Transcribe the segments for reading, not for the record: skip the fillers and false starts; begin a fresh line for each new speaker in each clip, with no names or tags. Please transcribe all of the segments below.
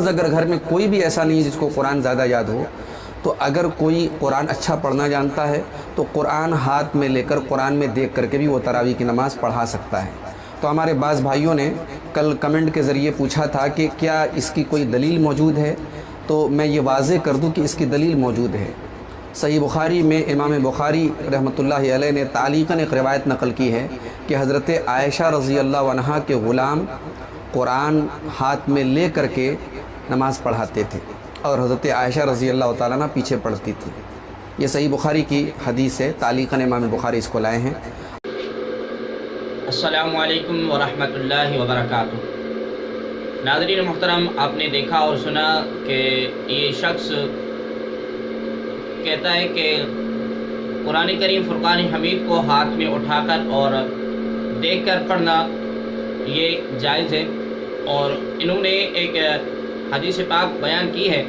فرض اگر گھر میں کوئی بھی ایسا نہیں ہے جس کو قرآن زیادہ یاد ہو، تو اگر کوئی قرآن اچھا پڑھنا جانتا ہے تو قرآن ہاتھ میں لے کر قرآن میں دیکھ کر کے بھی وہ تراویح کی نماز پڑھا سکتا ہے۔ تو ہمارے بعض بھائیوں نے کل کمنٹ کے ذریعے پوچھا تھا کہ کیا اس کی کوئی دلیل موجود ہے، تو میں یہ واضح کر دوں کہ اس کی دلیل موجود ہے۔ صحیح بخاری میں امام بخاری رحمۃ اللہ علیہ نے تعلیقاً ایک روایت نقل کی ہے کہ حضرت عائشہ رضی اللہ عنہا کے غلام قرآن ہاتھ میں لے کر کے نماز پڑھاتے تھے اور حضرت عائشہ رضی اللہ تعالیٰ عنہ پیچھے پڑھتی تھی۔ یہ صحیح بخاری کی حدیث ہے، تعلیقاً امام بخاری اس کو لائے ہیں۔
السلام علیکم ورحمۃ اللہ وبرکاتہ۔ ناظرین محترم، آپ نے دیکھا اور سنا کہ یہ شخص کہتا ہے کہ قرآن کریم فرقان حمید کو ہاتھ میں اٹھا کر اور دیکھ کر پڑھنا یہ جائز ہے، اور انہوں نے ایک حدیث پاک بیان کی ہے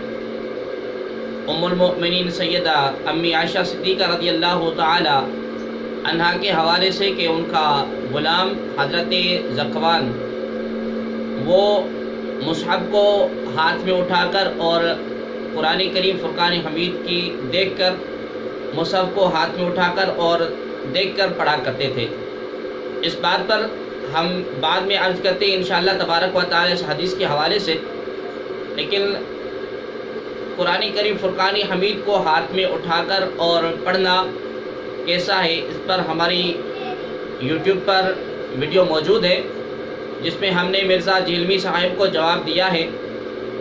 ام المؤمنین سیدہ امی عائشہ صدیقہ رضی اللہ تعالی عنہا کے حوالے سے کہ ان کا غلام حضرت ذکوان وہ مصحف کو ہاتھ میں اٹھا کر اور قرآن کریم فرقان حمید کی دیکھ کر مصحف کو ہاتھ میں اٹھا کر اور دیکھ کر پڑھا کرتے تھے۔ اس بات پر ہم بعد میں عرض کرتے ہیں انشاءاللہ تبارک و تعالی اس حدیث کے حوالے سے، لیکن قرآن کریم فرقان حمید کو ہاتھ میں اٹھا کر اور پڑھنا کیسا ہے، اس پر ہماری یوٹیوب پر ویڈیو موجود ہے جس میں ہم نے مرزا جیلمی صاحب کو جواب دیا ہے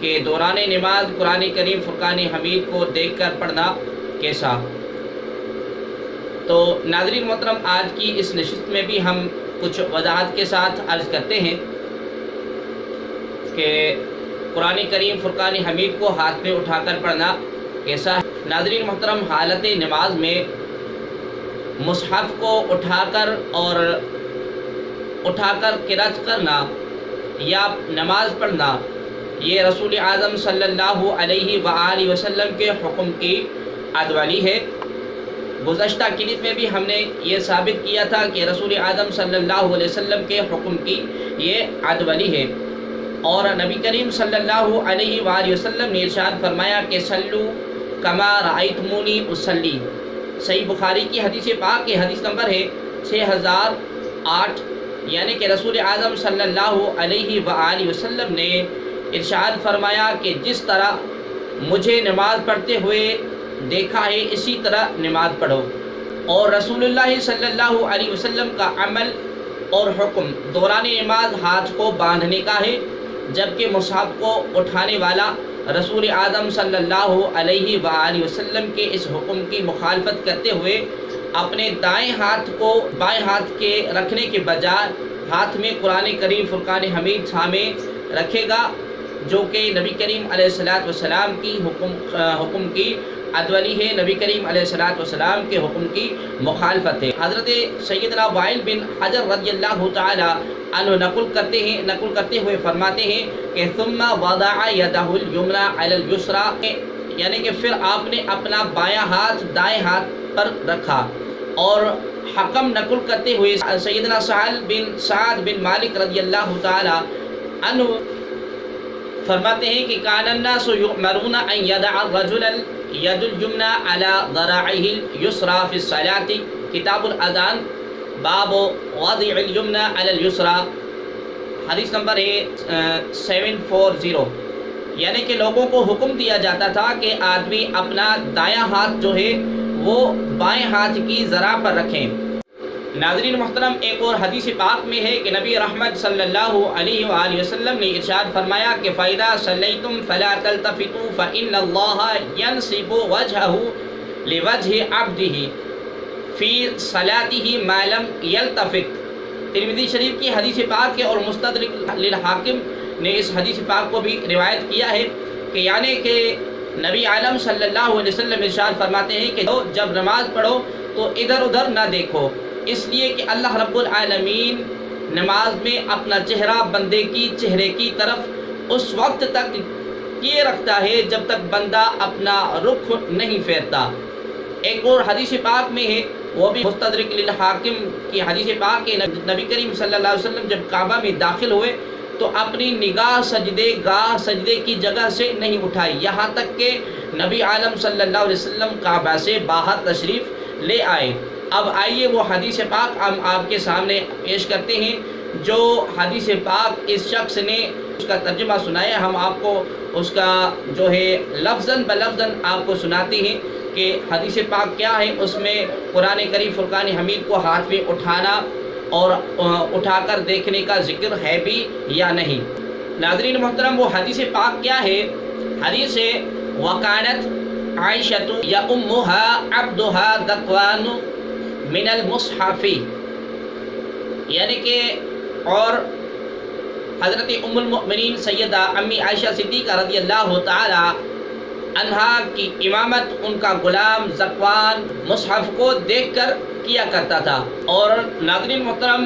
کہ دوران نماز قرآن کریم فرقان حمید کو دیکھ کر پڑھنا کیسا۔ تو ناظرین محترم، آج کی اس نشست میں بھی ہم کچھ وضاحت کے ساتھ عرض کرتے ہیں کہ قرآن کریم فرقان حمید کو ہاتھ میں اٹھا کر پڑھنا کیسا ہے۔ ناظرین محترم، حالت نماز میں مصحف کو اٹھا کر قرأت کرنا یا نماز پڑھنا یہ رسول اعظم صلی اللہ علیہ وآلہ وسلم کے حکم کی ادوالی ہے۔ گزشتہ کلپ میں بھی ہم نے یہ ثابت کیا تھا کہ رسول اعظم صلی اللہ علیہ وسلم کے حکم کی یہ ادوالی ہے، اور نبی کریم صلی اللہ علیہ وآلہ وسلم نے ارشاد فرمایا کہ صلو کما رأیتمونی اصلی۔ صحیح بخاری کی حدیث پاک کے حدیث نمبر ہے 6008، یعنی کہ رسول اعظم صلی اللہ علیہ وآلہ وسلم نے ارشاد فرمایا کہ جس طرح مجھے نماز پڑھتے ہوئے دیکھا ہے اسی طرح نماز پڑھو۔ اور رسول اللہ صلی اللہ علیہ وسلم کا عمل اور حکم دوران نماز ہاتھ کو باندھنے کا ہے، جبکہ مصحف کو اٹھانے والا رسول اعظم صلی اللہ علیہ وآلہ وسلم کے اس حکم کی مخالفت کرتے ہوئے اپنے دائیں ہاتھ کو بائیں ہاتھ کے رکھنے کے بجائے ہاتھ میں قرآن کریم فرقان حمید تھامے رکھے گا، جو کہ نبی کریم علیہ السلام کی حکم کی ادولی ہے، نبی کریم علیہ السلام کے حکم کی مخالفت ہے۔ حضرت سیدنا وائل بن حجر رضی اللہ تعالی عنہ نقل کرتے ہوئے فرماتے ہیں کہ ثم وضع یدہ الیمنی علی الیسری، یعنی کہ پھر آپ نے اپنا بایاں ہاتھ دائیں ہاتھ پر رکھا۔ اور حکم نقل کرتے ہوئے سیدنا سعد بن مالک رضی اللہ تعالی عنہ فرماتے ہیں کہ کان الناس یؤمرون ان یدع الرجل ید الیمنی علی ذراعہ الیسری فی الصلاۃ، کتاب الاذان، باب وضع الیمنی علی الیسری، حدیث نمبر ہے 740۔ یعنی کہ لوگوں کو حکم دیا جاتا تھا کہ آدمی اپنا دایاں ہاتھ جو ہے وہ بائیں ہاتھ کی ذرا پر رکھیں۔ ناظرین محترم، ایک اور حدیث پاک میں ہے کہ نبی رحمت صلی اللہ علیہ وآلہ وسلم نے ارشاد فرمایا کہ فَإِذَا صَلَّيْتُمْ فَلَا تَلْتَفِتُوا فَإِنَّ اللَّهَ يَنْصِبُ وَجْهَهُ لِوَجْهِ عَبْدِهِ فِي صَلَاتِهِ مَا لَمْ يَلْتَفِتْ۔ ترمذی شریف کی حدیث پاک ہے، اور مستدرک للحاکم نے اس حدیث پاک کو بھی روایت کیا ہے کہ یعنی کہ نبی عالم صلی اللہ علیہ وسلم ارشاد فرماتے ہیں کہ جب نماز پڑھو تو ادھر ادھر نہ دیکھو، اس لیے کہ اللہ رب العالمین نماز میں اپنا چہرہ بندے کی چہرے کی طرف اس وقت تک کیے رکھتا ہے جب تک بندہ اپنا رخ نہیں پھیرتا۔ ایک اور حدیث پاک میں ہے، وہ بھی مستدرک للحاکم کی حدیث پاک ہے، نبی کریم صلی اللہ علیہ وسلم جب کعبہ میں داخل ہوئے تو اپنی نگاہ سجدے کی جگہ سے نہیں اٹھائی، یہاں تک کہ نبی عالم صلی اللہ علیہ وسلم کعبہ سے باہر تشریف لے آئے۔ اب آئیے وہ حدیث پاک ہم آپ کے سامنے پیش کرتے ہیں، جو حدیث پاک اس شخص نے اس کا ترجمہ سنایا، ہم آپ کو اس کا جو ہے لفظاً بلفظاً آپ کو سناتے ہیں کہ حدیث پاک کیا ہے۔ اس میں قرآن کریم فرقان حمید کو ہاتھ میں اٹھانا اور اٹھا کر دیکھنے کا ذکر ہے بھی یا نہیں۔ ناظرین محترم، وہ حدیث پاک کیا ہے؟ حدیث ہے وَقَانَتْ عَائِشَةُ يَأُمُّهَا عَبْدُهَا ذَكْوَانُ مِنَ الْمُصْحَفِ، یعنی کہ اور حضرت ام المؤمنین سیدہ امی عائشہ صدیقہ رضی اللہ تعالی عنہا کی امامت ان کا غلام ذکوان مصحف کو دیکھ کر کیا کرتا تھا۔ اور ناظرین محترم،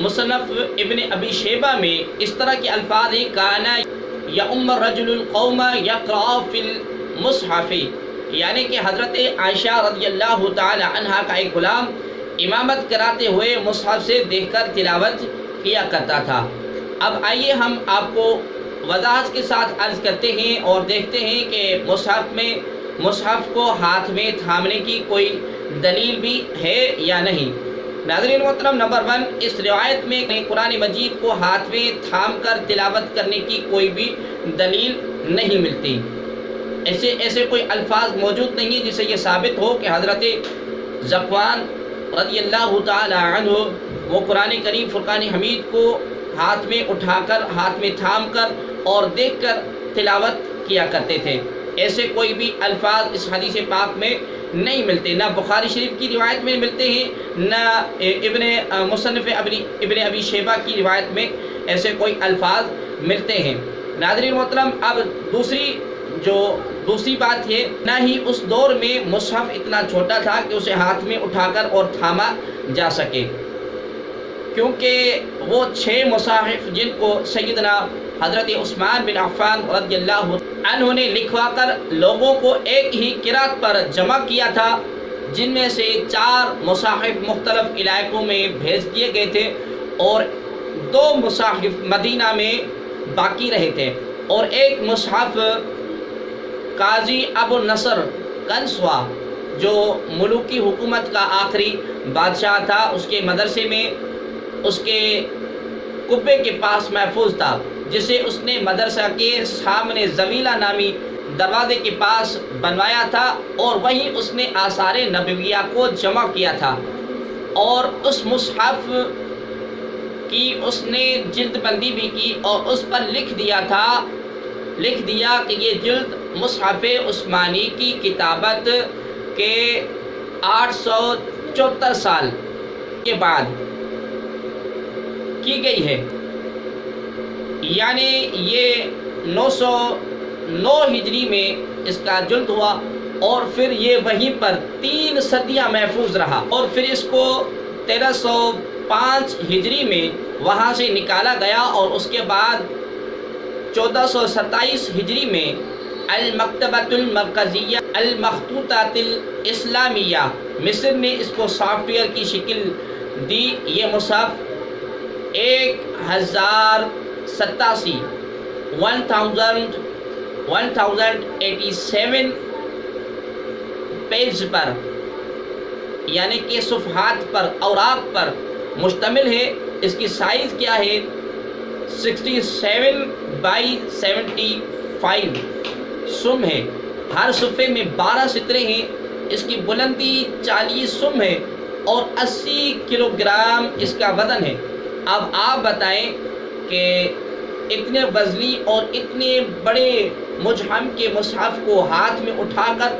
مصنف ابن ابی شیبہ میں اس طرح کے الفاظ ہیں کانا یؤم الرجل القوم یقرأ فی المصحف، یعنی کہ حضرت عائشہ رضی اللہ تعالی عنہا کا ایک غلام امامت کراتے ہوئے مصحف سے دیکھ کر تلاوت کیا کرتا تھا۔ اب آئیے ہم آپ کو وضاحت کے ساتھ عرض کرتے ہیں اور دیکھتے ہیں کہ مصحف کو ہاتھ میں تھامنے کی کوئی دلیل بھی ہے یا نہیں۔ ناظرین محترم، نمبر 1، اس روایت میں قرآن مجید کو ہاتھ میں تھام کر تلاوت کرنے کی کوئی بھی دلیل نہیں ملتی۔ ایسے کوئی الفاظ موجود نہیں ہیں جس سے یہ ثابت ہو کہ حضرت ذکوان رضی اللہ تعالی عنہ وہ قرآن کریم فرقان حمید کو ہاتھ میں اٹھا کر، ہاتھ میں تھام کر اور دیکھ کر تلاوت کیا کرتے تھے۔ ایسے کوئی بھی الفاظ اس حدیث پاک میں نہیں ملتے، نہ بخاری شریف کی روایت میں ملتے ہیں، نہ مصنف ابن ابی شیبہ کی روایت میں ایسے کوئی الفاظ ملتے ہیں۔ ناظرین محترم، اب دوسری بات ہے، نہ ہی اس دور میں مصحف اتنا چھوٹا تھا کہ اسے ہاتھ میں اٹھا کر اور تھاما جا سکے، کیونکہ وہ 6 مصاحف جن کو سیدنا حضرت عثمان بن عفان رضی اللہ عنہ نے لکھوا کر لوگوں کو ایک ہی قرات پر جمع کیا تھا، جن میں سے 4 مصاحف مختلف علاقوں میں بھیج دیے گئے تھے اور 2 مصاحف مدینہ میں باقی رہے تھے، اور ایک مصحف قاضی ابو النصر کنسوا جو ملوکی حکومت کا آخری بادشاہ تھا، اس کے مدرسے میں اس کے قبے کے پاس محفوظ تھا، جسے اس نے مدرسہ کے سامنے زویلہ نامی دروازے کے پاس بنوایا تھا، اور وہیں اس نے آثار نبویہ کو جمع کیا تھا، اور اس مصحف کی اس نے جلد بندی بھی کی اور اس پر لکھ دیا کہ یہ جلد مصحف عثمانی کی کتابت کے 874 سال کے بعد کی گئی ہے، یعنی یہ 909 ہجری میں اس کا جلد ہوا، اور پھر یہ وہیں پر 3 صدیاں محفوظ رہا، اور پھر اس کو 1305 ہجری میں وہاں سے نکالا گیا، اور اس کے بعد 1427 ہجری میں المکتبۃ المرکزیہ المخطوطات الاسلامیہ مصر نے اس کو سافٹ ویئر کی شکل دی۔ یہ مصحف 1087 پیج پر، یعنی کہ صفحات پر، اوراق پر مشتمل ہے۔ اس کی سائز کیا ہے؟ 67x75 سم ہے، ہر صفحے میں 12 سطریں ہیں، اس کی بلندی 40 سم ہے اور 80 کلو گرام اس کا وزن ہے۔ اب آپ بتائیں کہ اتنے وزنی اور اتنے بڑے مجحم کے مصحف کو ہاتھ میں اٹھا کر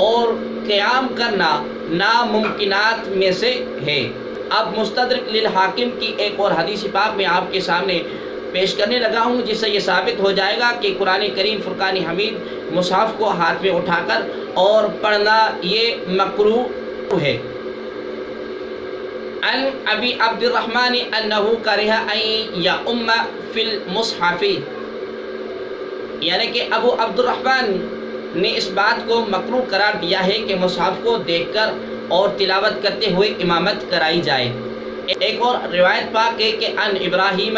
اور قیام کرنا ناممکنات میں سے ہے۔ اب مستدرک للحاکم کی ایک اور حدیث پاک میں آپ کے سامنے پیش کرنے لگا ہوں، جس سے یہ ثابت ہو جائے گا کہ قرآن کریم فرقان حمید مصحف کو ہاتھ میں اٹھا کر اور پڑھنا یہ مکروہ ہے۔ عن ابی عبد الرحمن انہ کرہ ان یؤم فی المصحف، یعنی کہ ابو عبد الرحمن نے اس بات کو مکروہ قرار دیا ہے کہ مصحف کو دیکھ کر اور تلاوت کرتے ہوئے امامت کرائی جائے۔ ایک اور روایت پاک ہے کہ ان ابراہیم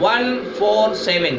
147।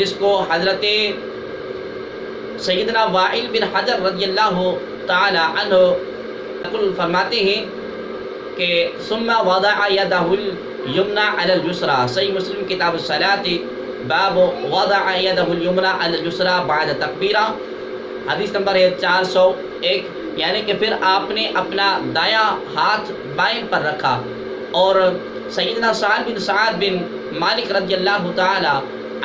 جس کو حضرت سیدنا وائل بن حجر رضی اللہ تعالی عنہ فرماتے ہیں کہ ثم وضع یدہ الیمنی علی الیسری، صحیح مسلم کتاب الصلاۃ، باب وضع یدہ الیمنی علی الیسری بعد تکبیرہ، حدیث نمبر ہے 401، یعنی کہ پھر آپ نے اپنا دایاں ہاتھ بائیں پر رکھا۔ اور سیدنا سعد بن مالک رضی اللہ تعالی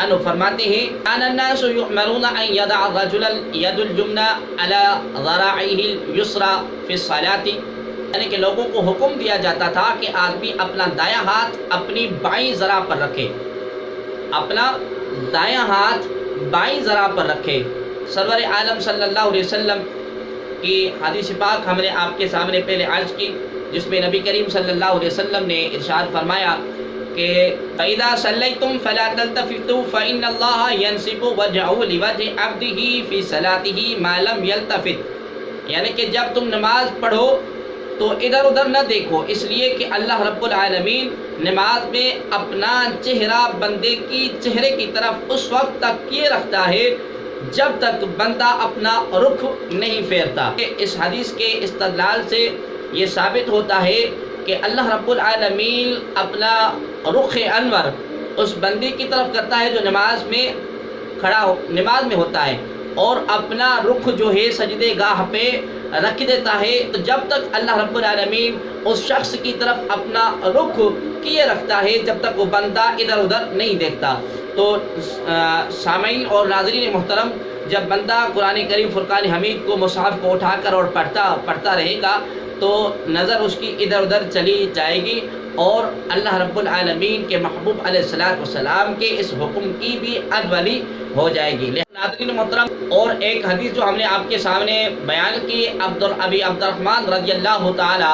عنہ فرماتے ہیں کان الناس یؤمرون ان یضع الرجل ید الیمنی علی ذراعیہ الیسری فی الصلاۃ، یعنی کہ لوگوں کو حکم دیا جاتا تھا کہ آدمی اپنا دایاں ہاتھ اپنی بائیں ذرا پر رکھے، اپنا دایاں ہاتھ بائیں ذرا پر رکھے۔ سرور عالم صلی اللہ علیہ وسلم کی حدیث پاک ہم نے آپ کے سامنے پہلے عرض کی، جس میں نبی کریم صلی اللہ علیہ وسلم نے ارشاد فرمایا کہ فَإِذَا صَلَّيْتُمْ فَلَا تَلْتَفِتُوا فَإِنَّ اللَّهَ يَنْسِبُ وَجْهَهُ لِوَجْهِ عَبْدِهِ فِي صَلَاتِهِ مَا لَمْ يَلْتَفِتْ، یعنی کہ جب تم نماز پڑھو تو ادھر ادھر نہ دیکھو، اس لیے کہ اللہ رب العالمین نماز میں اپنا چہرہ بندے کی چہرے کی طرف اس وقت تک کیے رکھتا ہے جب تک بندہ اپنا رخ نہیں پھیرتا۔ اس حدیث کے استدلال سے یہ ثابت ہوتا ہے کہ اللہ رب العالمین اپنا رخ انور اس بندے کی طرف کرتا ہے جو نماز میں نماز میں ہوتا ہے، اور اپنا رخ جو ہے سجدے گاہ پہ رکھ دیتا ہے، تو جب تک اللہ رب العالمین اس شخص کی طرف اپنا رخ کیے رکھتا ہے جب تک وہ بندہ ادھر ادھر نہیں دیکھتا۔ تو سامعین اور ناظرین محترم، جب بندہ قرآن کریم فرقان حمید کو مصحف کو اٹھا کر اور پڑھتا رہے گا تو نظر اس کی ادھر ادھر چلی جائے گی، اور اللہ رب العالمین کے محبوب علیہ السلام کے اس حکم کی بھی ادولی ہو جائے گی۔ ناظرین محترم، اور ایک حدیث جو ہم نے آپ کے سامنے بیان کی ابی عبد الرحمن رضی اللہ تعالی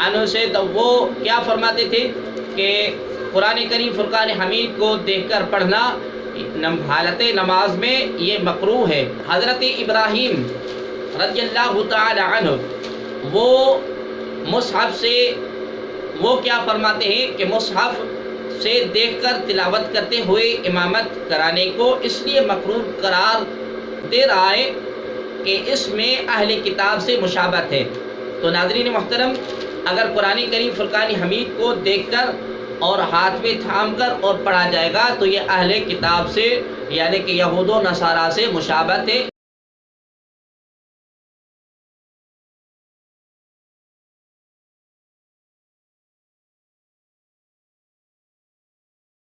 عنہ سے، تو وہ کیا فرماتے تھے کہ قرآن کریم فرقان حمید کو دیکھ کر پڑھنا حالت نماز میں یہ مکروہ ہے۔ حضرت ابراہیم رضی اللہ تعالی عنہ وہ مصحف سے وہ کیا فرماتے ہیں کہ مصحف سے دیکھ کر تلاوت کرتے ہوئے امامت کرانے کو اس لیے مکروہ قرار دے رہا ہے کہ اس میں اہل کتاب سے مشابہت ہے۔ تو ناظرین محترم، اگر قرآن کریم فرقان حمید کو دیکھ کر اور ہاتھ میں تھام کر اور پڑھا جائے گا تو یہ اہل کتاب سے یعنی کہ یہود و نصارہ سے مشابہت ہے،